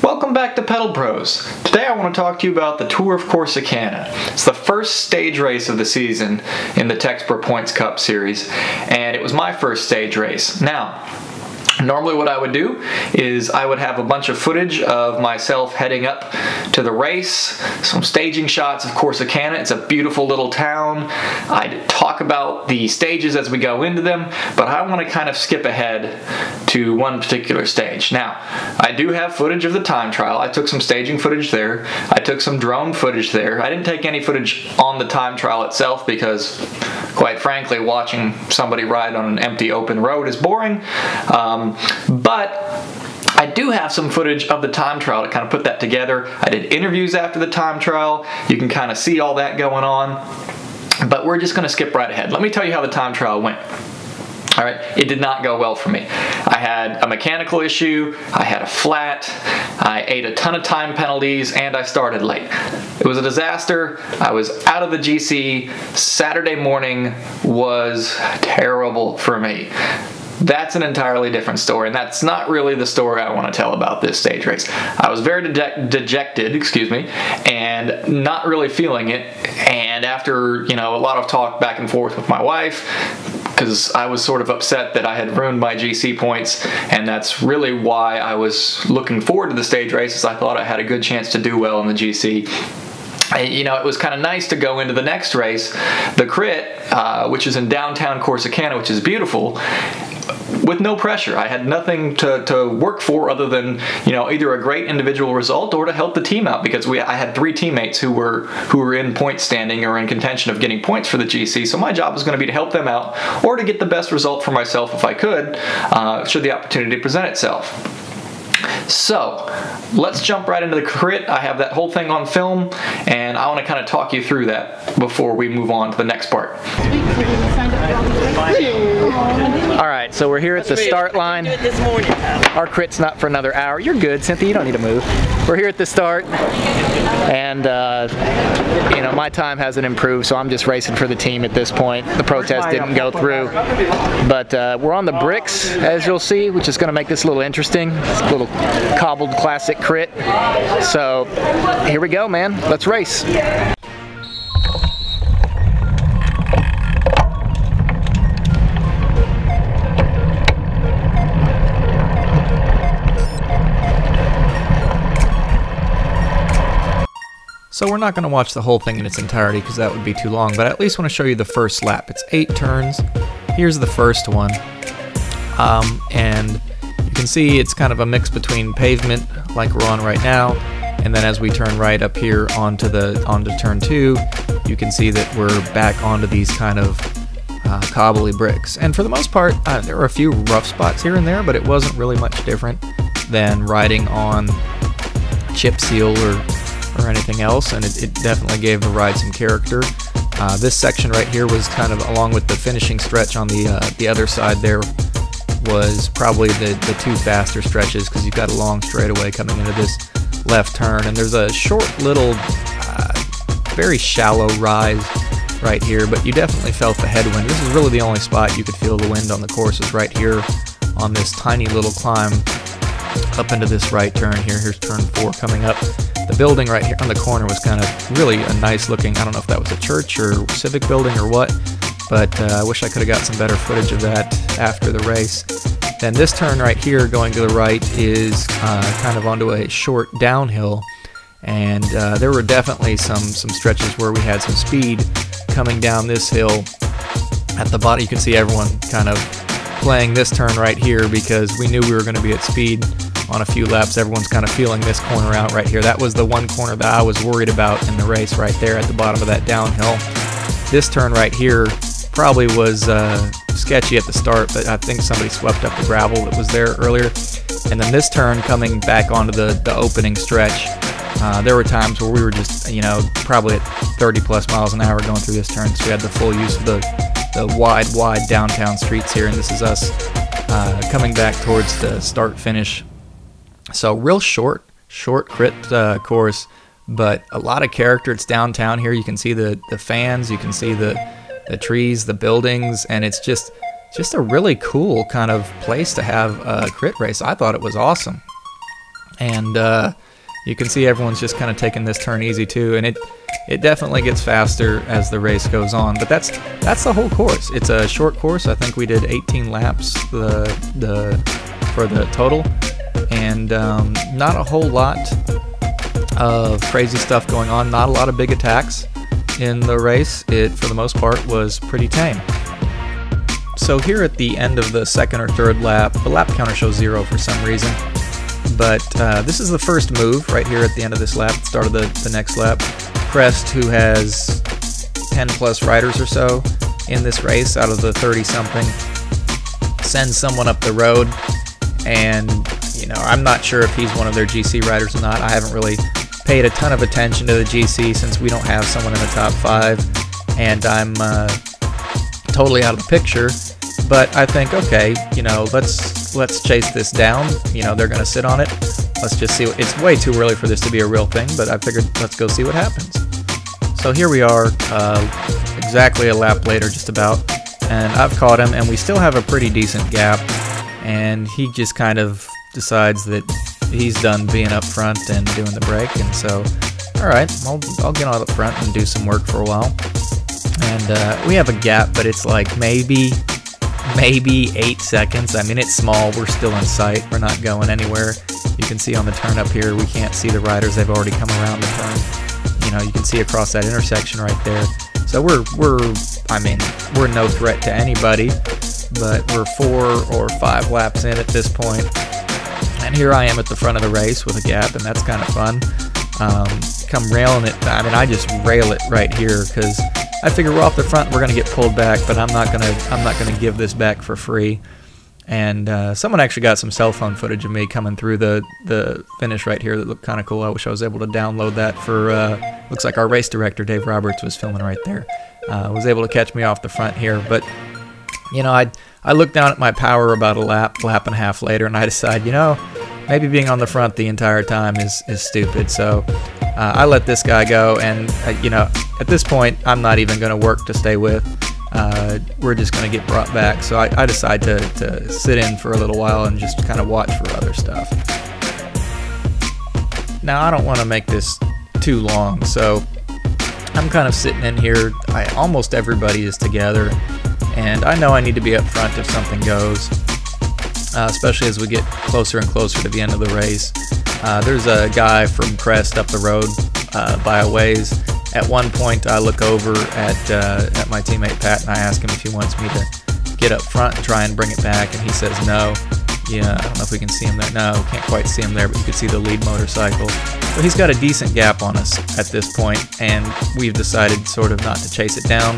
Welcome back to Pedal Pros. Today I want to talk to you about the Tour of Corsicana. It's the first stage race of the season in the Texpro Points Cup series, and it was my first stage race. Now, normally what I would do is I would have a bunch of footage of myself heading up to the race, some staging shots of Corsicana. It's a beautiful little town. I'd talk about the stages as we go into them, but I want to kind of skip ahead to one particular stage. Now, I do have footage of the time trial. I took some staging footage there. I took some drone footage there. I didn't take any footage on the time trial itself because, quite frankly, watching somebody ride on an empty open road is boring. But I do have some footage of the time trial to kind of put that together. I did interviews after the time trial. You can kind of see all that going on. But we're just going to skip right ahead. Let me tell you how the time trial went. All right, it did not go well for me. I had a mechanical issue, I had a flat, I ate a ton of time penalties, and I started late. It was a disaster. I was out of the GC. Saturday morning was terrible for me. That's an entirely different story, and that's not really the story I want to tell about this stage race. I was very dejected, and not really feeling it, and after, a lot of talk back and forth with my wife, because I was sort of upset that I had ruined my GC points, and that's really why I was looking forward to the stage races. I thought I had a good chance to do well in the GC. It was kind of nice to go into the next race, the Crit, which is in downtown Corsicana, which is beautiful, with no pressure. I had nothing to work for other than, either a great individual result or to help the team out, because I had 3 teammates who were in point standing or in contention of getting points for the GC, so my job was going to be to help them out or to get the best result for myself if I could, should the opportunity present itself. So, let's jump right into the Crit. I have that whole thing on film, and I want to kind of talk you through that before we move on to the next part. Alright, so we're here at the start line. Our Crit's not for another hour. You're good, Cynthia, you don't need to move. We're here at the start, and my time hasn't improved, so I'm just racing for the team at this point. The protest didn't go through, but we're on the bricks, as you'll see, which is going to make this a little interesting. It's a little cobbled classic Crit. So here we go, man. Let's race. So we're not going to watch the whole thing in its entirety because that would be too long, but I at least want to show you the first lap. It's 8 turns. Here's the first one. And you can see it's kind of a mix between pavement, like we're on right now, and then as we turn right up here onto turn 2, you can see that we're back onto these kind of cobbly bricks. And for the most part, there were a few rough spots here and there, but it wasn't really much different than riding on chip seal or anything else, and it definitely gave the ride some character. This section right here was kind of, along with the finishing stretch on the other side there, was probably the 2 faster stretches, because you've got a long straightaway coming into this left turn, and there's a short little very shallow rise right here, but you definitely felt the headwind. This is really the only spot you could feel the wind on the course, is right here on this tiny little climb up into this right turn here. Here's turn 4 coming up. The building right here on the corner was kind of really a nice looking, I don't know if that was a church or civic building or what, but I wish I could have got some better footage of that after the race. Then this turn right here going to the right is kind of onto a short downhill, and there were definitely some stretches where we had some speed coming down this hill. At the bottom you can see everyone kind of playing this turn right here because we knew we were going to be at speed on a few laps. Everyone's kind of feeling this corner out right here. That was the one corner that I was worried about in the race, right there at the bottom of that downhill. This turn right here probably was sketchy at the start, but I think somebody swept up the gravel that was there earlier. And then this turn coming back onto the opening stretch, there were times where we were just, probably at 30 plus miles an hour going through this turn, so we had the full use of the wide downtown streets here, and this is us coming back towards the start-finish. So real short Crit course, but a lot of character. It's downtown here. You can see the fans, you can see the trees, the buildings, and it's just a really cool kind of place to have a Crit race. I thought it was awesome. And you can see everyone's just kind of taking this turn easy too, and it definitely gets faster as the race goes on. But that's the whole course. It's a short course. I think we did 18 laps for the total, and not a whole lot of crazy stuff going on. Not a lot of big attacks in the race. It, for the most part, was pretty tame. So here at the end of the second or third lap, the lap counter shows 0 for some reason. But this is the first move right here at the end of this lap, start of the next lap. Crest, who has 10 plus riders or so in this race out of the 30 something, sends someone up the road, and you know, I'm not sure if he's one of their GC riders or not. I haven't really paid a ton of attention to the GC since we don't have someone in the top 5, and I'm totally out of the picture. But I think, okay, you know, let's chase this down. You know, they're gonna sit on it. Let's just see. It's way too early for this to be a real thing, but I figured let's go see what happens. So here we are, exactly a lap later, just about, and I've caught him, and we still have a pretty decent gap. And he just kind of decides that he's done being up front and doing the break, and so, all right, I'll get out up front and do some work for a while. And we have a gap, but it's like maybe 8 seconds. I mean, it's small. We're still in sight. We're not going anywhere. You can see on the turn up here, we can't see the riders. They've already come around the turn. You know, you can see across that intersection right there. So we're no threat to anybody, but we're 4 or 5 laps in at this point. And here I am at the front of the race with a gap, and that's kind of fun. Come railing it. I mean, I just rail it right here because I figure we're off the front, we're gonna get pulled back, but I'm not gonna give this back for free. And someone actually got some cell phone footage of me coming through the finish right here that looked kind of cool. I wish I was able to download that for. Looks like our race director Dave Roberts was filming right there. Was able to catch me off the front here, but you know, I looked down at my power about a lap and a half later, and I decided, you know, maybe being on the front the entire time is stupid. So I let this guy go, and you know, at this point, I'm not even going to work to stay with. We're just going to get brought back. So I decide to sit in for a little while and just kind of watch for other stuff. Now, I don't want to make this too long, so I'm kind of sitting in here. Almost everybody is together, and I know I need to be up front if something goes, especially as we get closer and closer to the end of the race. There's a guy from Crest up the road by a ways. At one point, I look over at my teammate Pat, and I ask him if he wants me to get up front and try and bring it back, and he says no. Yeah, I don't know if we can see him there. No, can't quite see him there, but you can see the lead motorcycle. So he's got a decent gap on us at this point, and we've decided sort of not to chase it down.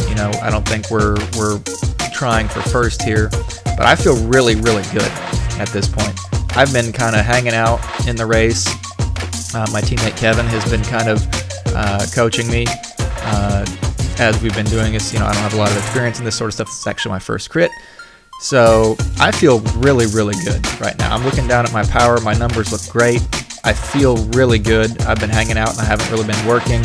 You know, I don't think we're trying for first here, but I feel really, really good at this point. I've been kind of hanging out in the race. My teammate Kevin has been kind of coaching me as we've been doing this. You know, I don't have a lot of experience in this sort of stuff. It's actually my first crit. So I feel really, really good right now. I'm looking down at my power. My numbers look great. I feel really good. I've been hanging out and I haven't really been working.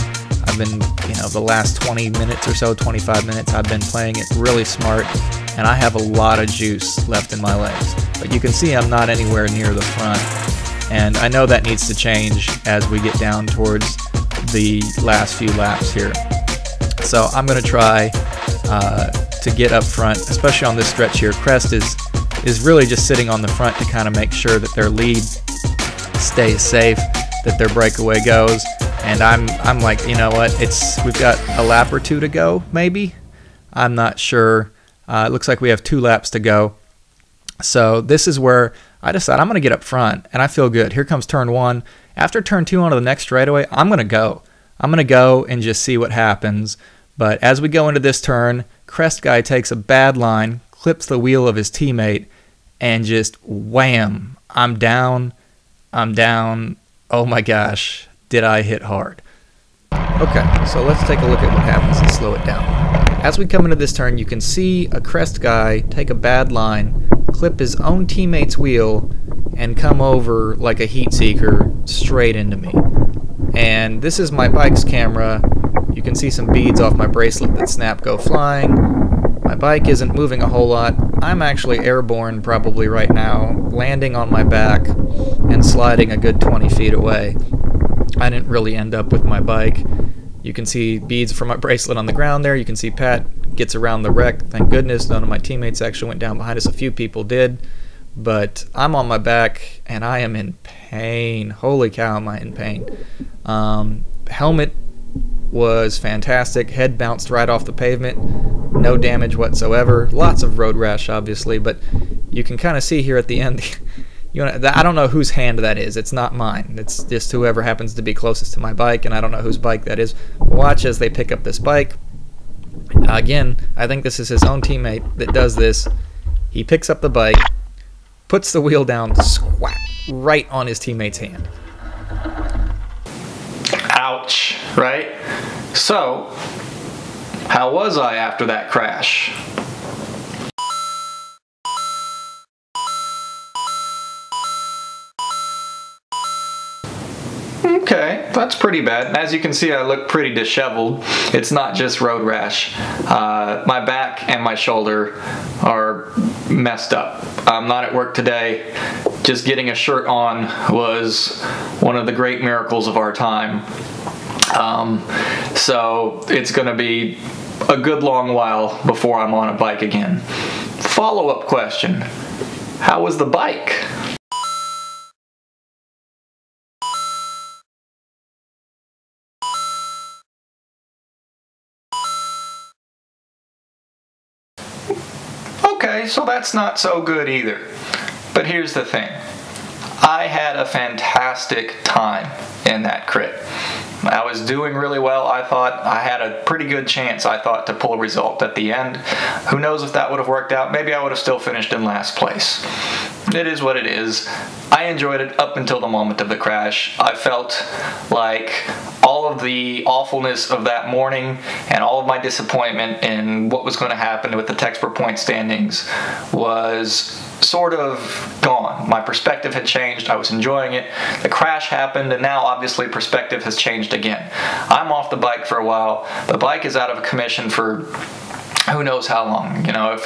I've been, you know, the last 20 minutes or so, 25 minutes, I've been playing it really smart, and I have a lot of juice left in my legs. But you can see I'm not anywhere near the front, and I know that needs to change as we get down towards the last few laps here. So I'm going to try to get up front, especially on this stretch here. Crest is really just sitting on the front to kind of make sure that their lead stays safe, that their breakaway goes. And I'm like, you know what? We've got a lap or two to go, maybe. I'm not sure. It looks like we have 2 laps to go. So this is where I decide I'm going to get up front, and I feel good. Here comes turn 1. After turn 2 onto the next straightaway, I'm going to go. I'm going to go and just see what happens. But as we go into this turn, Crest guy takes a bad line, clips the wheel of his teammate, and just wham, I'm down. Oh my gosh, did I hit hard. Okay, so let's take a look at what happens and slow it down. As we come into this turn, you can see a Crest guy take a bad line, clip his own teammate's wheel, and come over like a heat seeker straight into me. And this is my bike's camera. You can see some beads off my bracelet that snap go flying. My bike isn't moving a whole lot. I'm actually airborne probably right now, landing on my back, and sliding a good 20 feet away. I didn't really end up with my bike. You can see beads from my bracelet on the ground there. You can see Pat gets around the wreck. Thank goodness none of my teammates actually went down behind us. A few people did. But I'm on my back and I am in pain. Holy cow, am I in pain. Helmet was fantastic. Head bounced right off the pavement. No damage whatsoever. Lots of road rash, obviously, but you can kind of see here at the end. I don't know whose hand that is. It's not mine. It's just whoever happens to be closest to my bike, and I don't know whose bike that is. Watch as they pick up this bike. Again, I think this is his own teammate that does this. He picks up the bike, puts the wheel down, squat, right on his teammate's hand. Ouch, right? So, how was I after that crash? Okay, that's pretty bad. And as you can see, I look pretty disheveled. It's not just road rash. My back and my shoulder are messed up. I'm not at work today. Just getting a shirt on was one of the great miracles of our time. So it's going to be a good long while before I'm on a bike again. Follow-up question. How was the bike? Okay, so that's not so good either. But here's the thing. I had a fantastic time in that crit. I was doing really well. I thought I had a pretty good chance, I thought, to pull a result at the end. Who knows if that would have worked out? Maybe I would have still finished in last place. It is what it is. I enjoyed it up until the moment of the crash. I felt like all of the awfulness of that morning and all of my disappointment in what was going to happen with the textbook point standings was sort of gone. My perspective had changed. I was enjoying it. The crash happened, and now obviously perspective has changed again. I'm off the bike for a while. The bike is out of commission for who knows how long. You know,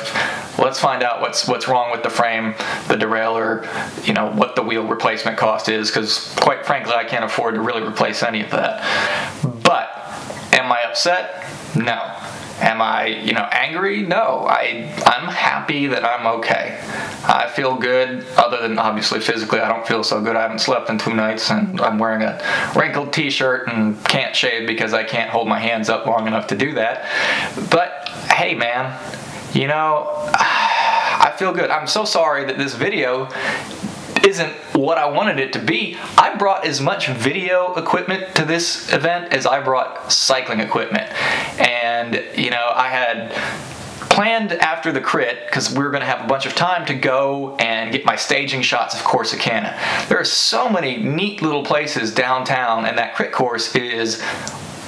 let's find out what's wrong with the frame, the derailleur, you know, what the wheel replacement cost is, because quite frankly I can't afford to really replace any of that. But am I upset? No. Am I, angry? No. I'm happy that I'm okay. I feel good, other than obviously physically I don't feel so good. I haven't slept in 2 nights and I'm wearing a wrinkled t-shirt and can't shave because I can't hold my hands up long enough to do that. But hey man, I feel good. I'm so sorry that this video isn't what I wanted it to be. I brought as much video equipment to this event as I brought cycling equipment. And, I had planned after the crit, because we were going to have a bunch of time to go and get my staging shots of Corsicana. There are so many neat little places downtown, and that crit course is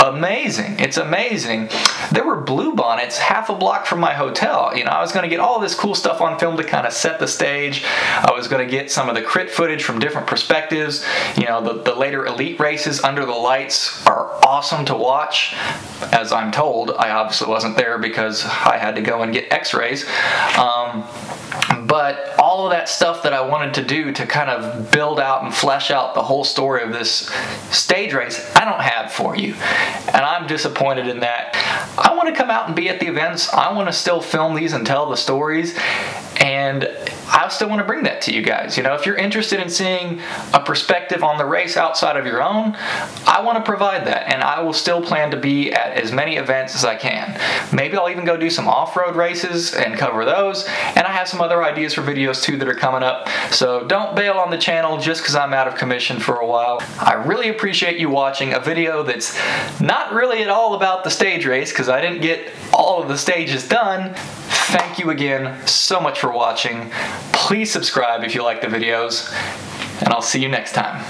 amazing. It's amazing. There were blue bonnets half a block from my hotel. I was going to get all this cool stuff on film to kind of set the stage. I was going to get some of the crit footage from different perspectives. The later elite races under the lights are awesome to watch. As I'm told, I obviously wasn't there because I had to go and get x-rays. But all of that stuff that I wanted to do to kind of build out and flesh out the whole story of this stage race, I don't have for you. And I'm disappointed in that. I want to come out and be at the events. I want to still film these and tell the stories. And I still want to bring that to you guys. If you're interested in seeing a perspective on the race outside of your own, I want to provide that. And I will still plan to be at as many events as I can. Maybe I'll even go do some off-road races and cover those. And I have some other ideas for videos too that are coming up. So don't bail on the channel just because I'm out of commission for a while. I really appreciate you watching a video that's not really at all about the stage race, because I didn't get all of the stages done. Thank you again so much for watching. Please subscribe if you like the videos, and I'll see you next time.